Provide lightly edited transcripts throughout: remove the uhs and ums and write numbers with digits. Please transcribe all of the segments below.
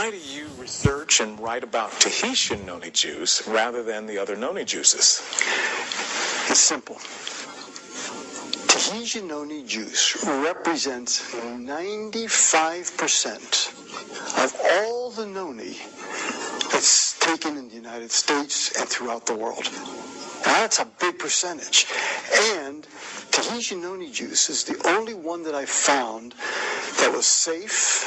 why do you research and write about Tahitian noni juice rather than the other noni juices? It's simple. Tahitian noni juice represents 95% of all the noni that's taken in the United States and throughout the world. Now, that's a big percentage. And Tahitian noni juice is the only one that I found that was safe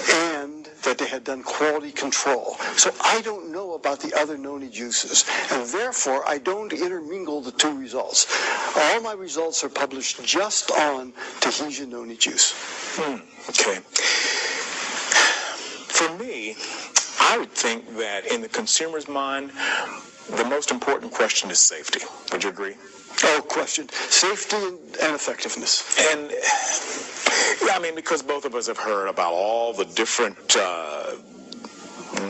and that they had done quality control. So I don't know about the other noni juices, and therefore I don't intermingle the two results. All my results are published just on Tahitian noni juice. Okay. For me, I would think that in the consumer's mind, the most important question is safety. Would you agree? Oh, question. Safety and effectiveness. And, yeah, I mean, because both of us have heard about all the different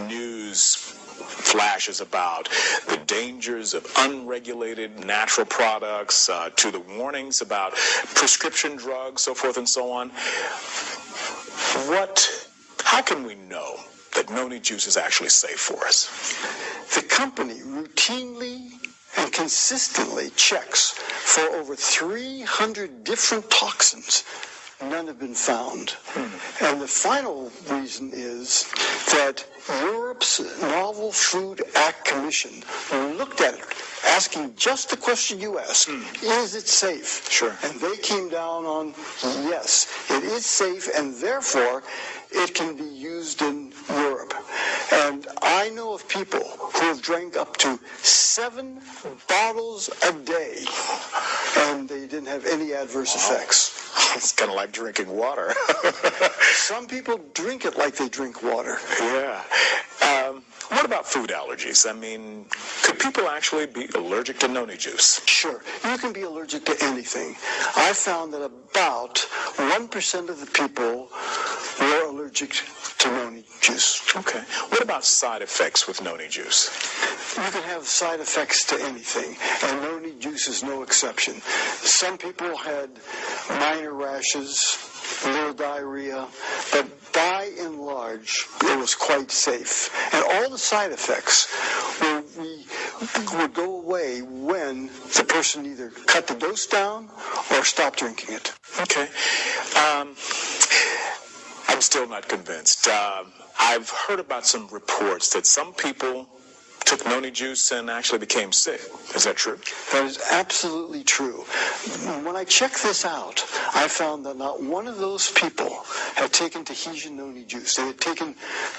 news flashes about the dangers of unregulated natural products, to the warnings about prescription drugs, so forth and so on. How can we know that noni juice is actually safe for us? The company routinely and consistently checks for over 300 different toxins. None have been found. And the final reason is that Europe's Novel Food Act Commission looked at it, asking just the question you asked, is it safe? Sure. And they came down on, yes, it is safe, and therefore it can be used in Europe. And I know of people who have drank up to 7 bottles a day, and they didn't have any adverse effects. It's kind of like drinking water. Some people drink it like they drink water. Yeah. What about food allergies? I mean, could people actually be allergic to noni juice? Sure. You can be allergic to anything. I found that about 1% of the people were allergic to noni juice. Okay. What about side effects with noni juice? You can have side effects to anything, and noni juice is no exception. Some people had minor rashes, a little diarrhea, but by and large, it was quite safe. And all the side effects would go away when the person either cut the dose down or stopped drinking it. Okay. I'm still not convinced. I've heard about some reports that some people took noni juice and actually became sick. Is that true? That is absolutely true. When I checked this out, I found that not one of those people had taken Tahitian noni juice. They had taken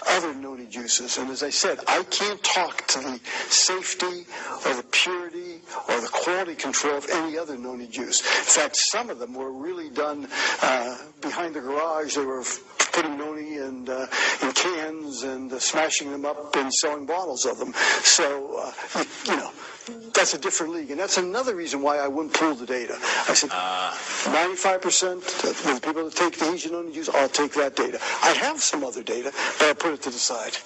other noni juices. And as I said, I can't talk to the safety or the purity or the quality control of any other noni juice. In fact, some of them were really done behind the garage. They were putting noni in cans and smashing them up and selling bottles of them. So, that's a different league. And that's another reason why I wouldn't pull the data. I said, 95% of the people that take Tahitian noni juice, I'll take that data. I have some other data, but I put it to the side.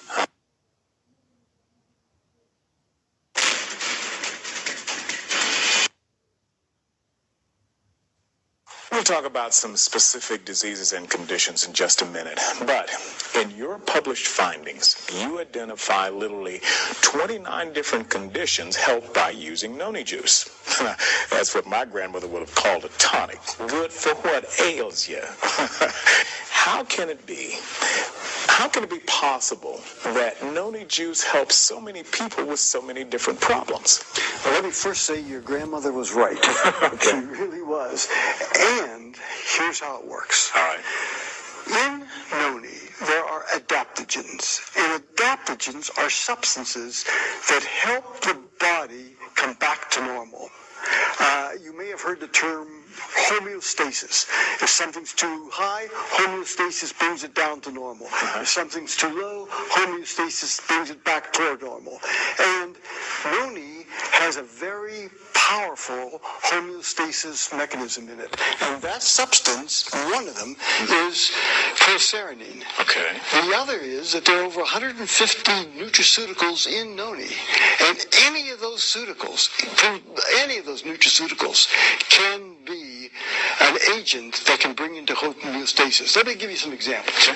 We'll talk about some specific diseases and conditions in just a minute. But in your published findings, you identify literally 29 different conditions helped by using noni juice. That's what my grandmother would have called a tonic. Good for what ails you. How can it be possible that noni juice helps so many people with so many different problems? Well, let me first say your grandmother was right. Okay. She really was. And here's how it works. All right. In noni, there are adaptogens. And adaptogens are substances that help the body come back to normal. You may have heard the term homeostasis. If something's too high, homeostasis brings it down to normal. If something's too low, homeostasis brings it back toward normal. And noni has a very powerful homeostasis mechanism in it. And that substance, one of them, is glycerin. Okay. The other is that there are over 150 nutraceuticals in noni. And any of those nutraceuticals can be an agent that can bring into homeostasis. Let me give you some examples.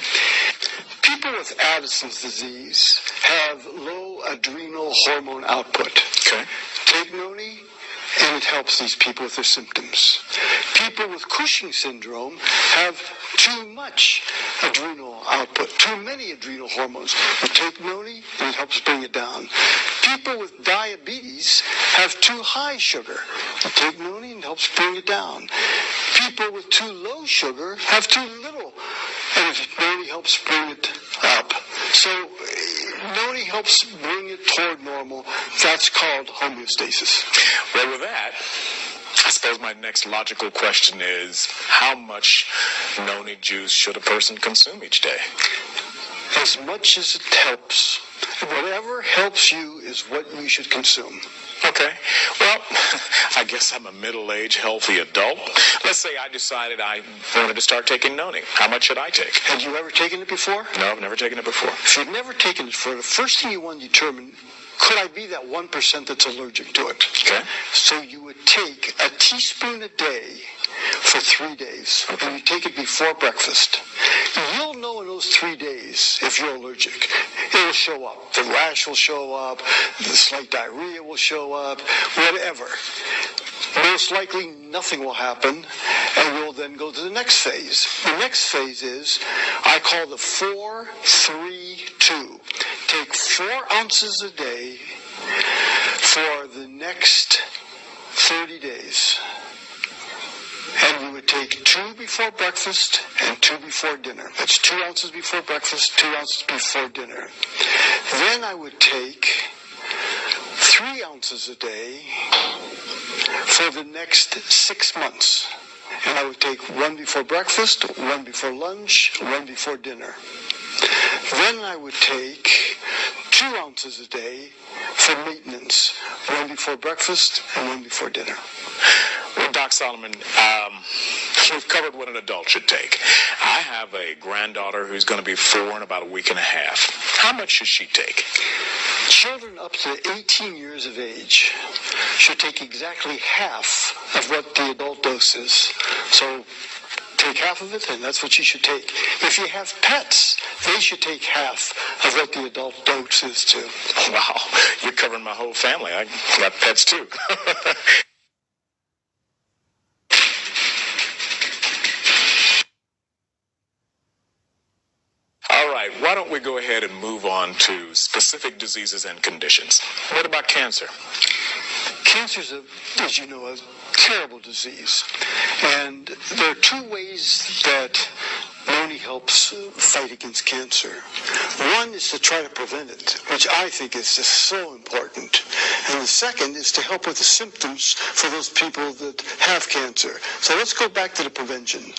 People with Addison's disease have low adrenal hormone output. Okay. Take NONI, and it helps these people with their symptoms. People with Cushing syndrome have too much adrenal output, too many adrenal hormones. You take NONI, and it helps bring it down. People with diabetes have too high sugar. You take NONI, and it helps bring it down. People with too low sugar have too little, and NONI helps bring it up. So NONI helps bring it toward normal. That's called homeostasis. Well, with that, I suppose my next logical question is, how much NONI juice should a person consume each day? As much as it helps. Whatever helps you is what you should consume. Okay. Well, I guess I'm a middle-aged, healthy adult. Let's say I decided I wanted to start taking NONI. How much should I take? Had you ever taken it before? No, I've never taken it before. If you've never taken it before, the first thing you want to determine, could I be that 1% that's allergic to it? Okay. So you would take a teaspoon a day for 3 days, and you take it before breakfast. You'll know in those 3 days if you're allergic. It'll show up. The rash will show up. The slight diarrhea will show up. Whatever. Most likely nothing will happen, and we'll then go to the next phase. The next phase is, I call the 4-3-2. Take 4 ounces a day for the next 30 days. And you would take 2 before breakfast and 2 before dinner. That's 2 ounces before breakfast, 2 ounces before dinner. Then I would take 3 ounces a day for the next 6 months. And I would take 1 before breakfast, 1 before lunch, 1 before dinner. Then I would take 2 ounces a day for maintenance, 1 before breakfast and 1 before dinner. Well, Doc Solomon, we've covered what an adult should take. I have a granddaughter who's going to be 4 in about a week and a half. How much should she take? Children up to 18 years of age should take exactly half of what the adult dose is. So take half of it, and that's what you should take. If you have pets, they should take half of what the adult dose is too. Wow, you're covering my whole family. I got pets too. All right, why don't we go ahead and move on to specific diseases and conditions. What about cancer? Cancer is, as you know, a terrible disease. And there are 2 ways that NONI helps fight against cancer. One is to try to prevent it, which I think is just so important. And the second is to help with the symptoms for those people that have cancer. So let's go back to the prevention.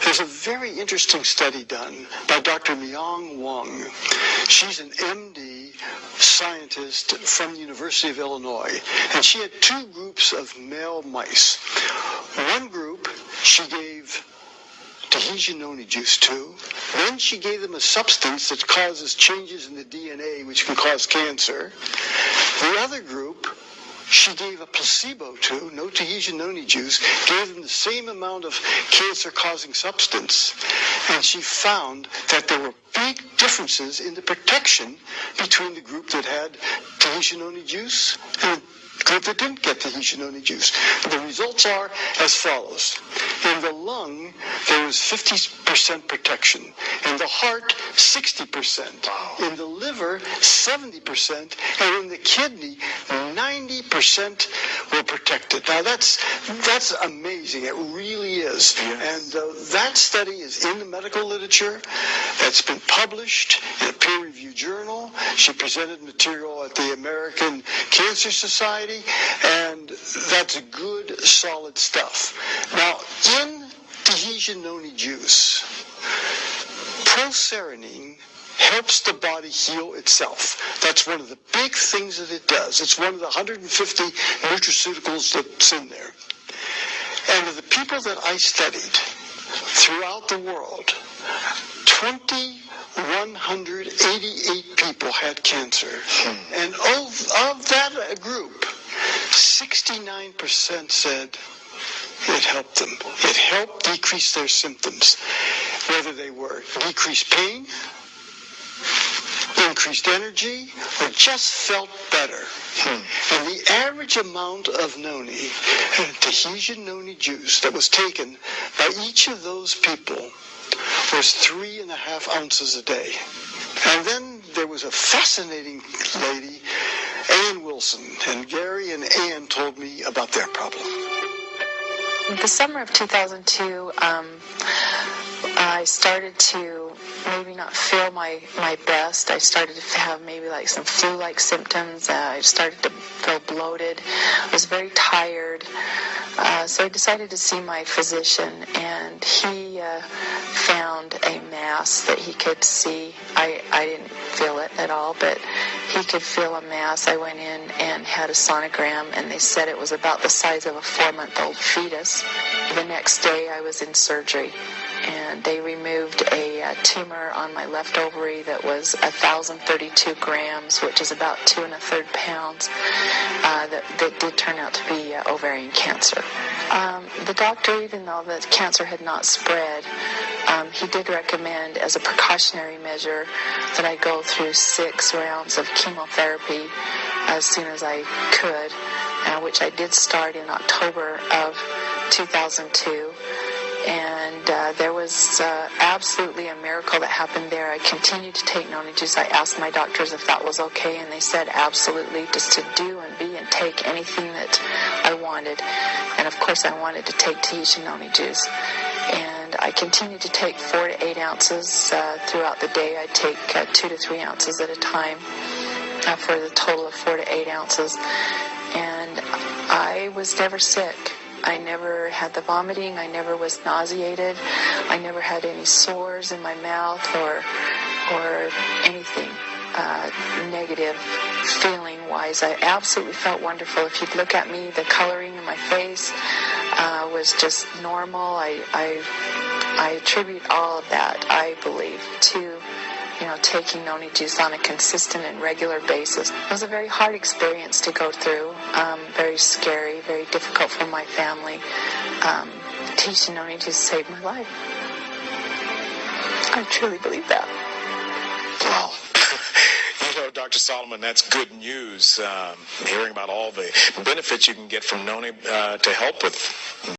There's a very interesting study done by Dr. Myung Wong. She's an MD scientist from the University of Illinois, and she had 2 groups of male mice. One group she gave Tahitian noni juice to. Then she gave them a substance that causes changes in the DNA which can cause cancer. The other group she gave a placebo to, no Tahitian noni juice, gave them the same amount of cancer-causing substance, and she found that there were big differences in the protection between the group that had Tahitian noni juice and the group that didn't get Tahitian noni juice. The results are as follows. In the lung, there was 50% protection. In the heart, 60%. In the liver, 70%. And in the kidney, 90% were protected. Now, that's amazing. It really is. Yes. And that study is in the medical literature. That's been published in a peer-reviewed journal. She presented material at the American Cancer Society, and that's good, solid stuff. Now, in Tahitian noni juice, proserpine helps the body heal itself. That's one of the big things that it does. It's one of the 150 nutraceuticals that's in there. And of the people that I studied throughout the world, 2,188 people had cancer. And of that group, 69% said it helped them. It helped decrease their symptoms, whether they were decreased pain, increased energy, or just felt better. And the average amount of noni, Tahitian noni juice, that was taken by each of those people was 3.5 ounces a day. And then there was a fascinating lady, Ann Wilson, and Gary and Ann told me about their problem. The summer of 2002, I started to maybe not feel my best. I started to have maybe like some flu-like symptoms. I started to feel bloated. I was very tired. So I decided to see my physician, and he found a mass that he could see. I didn't feel it at all, but he could feel a mass. I went in and had a sonogram, and they said it was about the size of a 4-month-old fetus. The next day I was in surgery, and they removed a tumor on my left ovary that was 1,032 grams, which is about 2 1/3 pounds. That did turn out to be ovarian cancer. The doctor, even though the cancer had not spread, he did recommend as a precautionary measure that I go through 6 rounds of chemotherapy as soon as I could, which I did start in October of 2002. And there was absolutely a miracle that happened there. I continued to take noni juice. I asked my doctors if that was okay, and they said absolutely, just to do and be and take anything that I wanted. And of course I wanted to take Tahitian noni juice. And I continued to take 4 to 8 ounces throughout the day. I'd take 2 to 3 ounces at a time for the total of 4 to 8 ounces. And I was never sick. I never had the vomiting. I never was nauseated. I never had any sores in my mouth or anything negative feeling-wise. I absolutely felt wonderful. If you'd look at me, the coloring in my face was just normal. I attribute all of that, I believe, to taking noni juice on a consistent and regular basis. It was a very hard experience to go through, very scary, very difficult for my family. Tahitian noni juice saved my life. I truly believe that. Wow. Dr. Solomon, that's good news. Hearing about all the benefits you can get from noni to help with